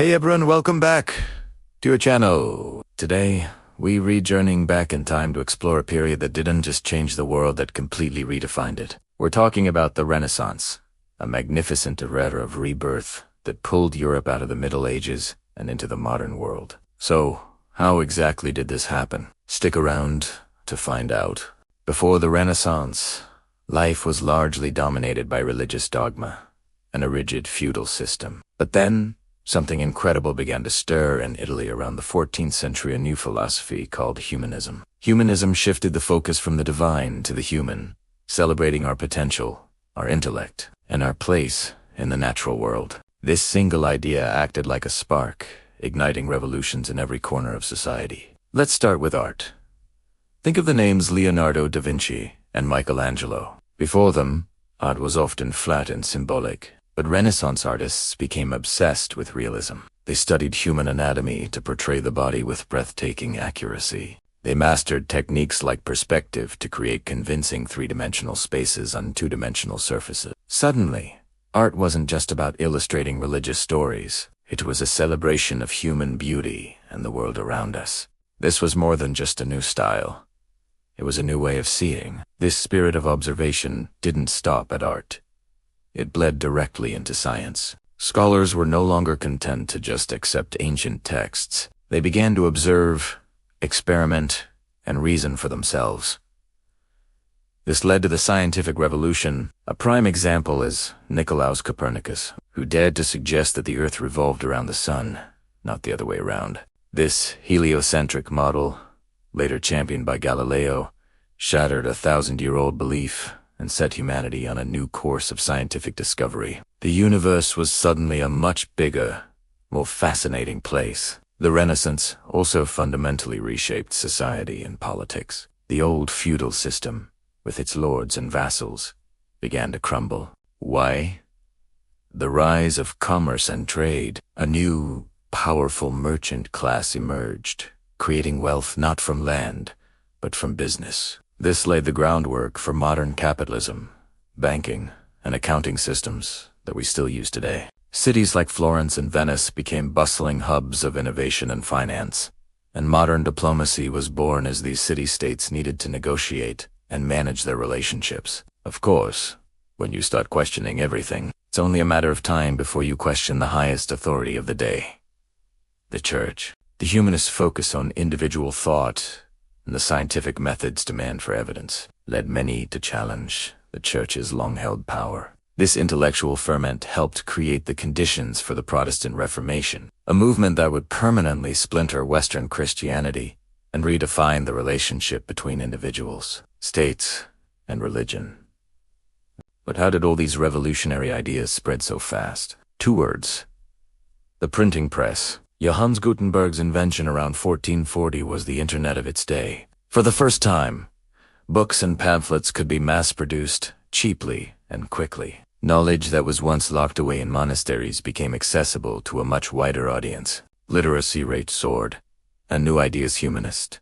Hey everyone, welcome back to our channel. Today, we re-journeying back in time to explore a period that didn't just change the world, that completely redefined it. We're talking about the Renaissance, a magnificent era of rebirth that pulled Europe out of the Middle Ages and into the modern world. So, how exactly did this happen? Stick around to find out. Before the Renaissance, life was largely dominated by religious dogma and a rigid feudal system. But then, something incredible began to stir in Italy around the 14th century, a new philosophy called Humanism. Humanism shifted the focus from the divine to the human, celebrating our potential, our intellect, and our place in the natural world. This single idea acted like a spark, igniting revolutions in every corner of society. Let's start with art. Think of the names Leonardo da Vinci and Michelangelo. Before them, art was often flat and symbolic. But Renaissance artists became obsessed with realism. They studied human anatomy to portray the body with breathtaking accuracy. They mastered techniques like perspective to create convincing three-dimensional spaces on two-dimensional surfaces. Suddenly, art wasn't just about illustrating religious stories. It was a celebration of human beauty and the world around us. This was more than just a new style. It was a new way of seeing. This spirit of observation didn't stop at art. It bled directly into science. Scholars were no longer content to just accept ancient texts. They began to observe, experiment, and reason for themselves. This led to the scientific revolution. A prime example is Nicolaus Copernicus, who dared to suggest that the Earth revolved around the sun, not the other way around. This heliocentric model, later championed by Galileo, shattered a 1,000-year-old belief and set humanity on a new course of scientific discovery. The universe was suddenly a much bigger, more fascinating place. The Renaissance also fundamentally reshaped society and politics. The old feudal system, with its lords and vassals, began to crumble. Why? The rise of commerce and trade. A new, powerful merchant class emerged, creating wealth not from land, but from business. This laid the groundwork for modern capitalism, banking, and accounting systems that we still use today. Cities like Florence and Venice became bustling hubs of innovation and finance, and modern diplomacy was born as these city-states needed to negotiate and manage their relationships. Of course, when you start questioning everything, it's only a matter of time before you question the highest authority of the day: the Church. The humanist focus on individual thought and the scientific methods demand for evidence led many to challenge the Church's long-held power. This intellectual ferment helped create the conditions for the Protestant Reformation, a movement that would permanently splinter Western Christianity and redefine the relationship between individuals, states, and religion. But how did all these revolutionary ideas spread so fast? 2 words: the printing press. Johannes Gutenberg's invention around 1440 was the internet of its day. For the first time, books and pamphlets could be mass-produced cheaply and quickly. Knowledge that was once locked away in monasteries became accessible to a much wider audience. Literacy rate soared, and new ideas, humanist,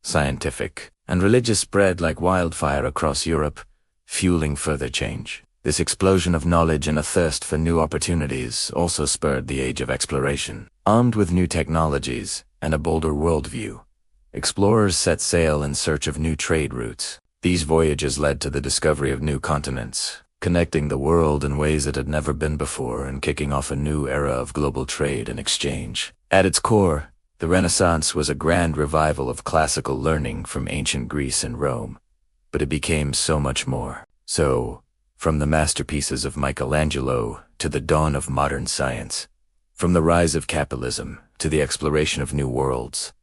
scientific, and religious, spread like wildfire across Europe, fueling further change. This explosion of knowledge and a thirst for new opportunities also spurred the age of exploration. Armed with new technologies and a bolder worldview, explorers set sail in search of new trade routes. These voyages led to the discovery of new continents, connecting the world in ways that had never been before and kicking off a new era of global trade and exchange. At its core, the Renaissance was a grand revival of classical learning from ancient Greece and Rome, but it became so much more. So, from the masterpieces of Michelangelo to the dawn of modern science, from the rise of capitalism to the exploration of new worlds,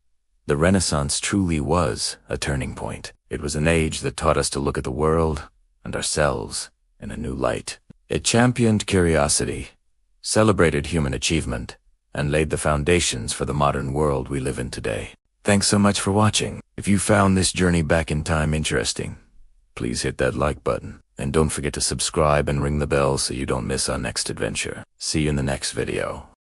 the Renaissance truly was a turning point. It was an age that taught us to look at the world and ourselves in a new light. It championed curiosity, celebrated human achievement, and laid the foundations for the modern world we live in today. Thanks so much for watching. If you found this journey back in time interesting, please hit that like button. And don't forget to subscribe and ring the bell so you don't miss our next adventure. See you in the next video.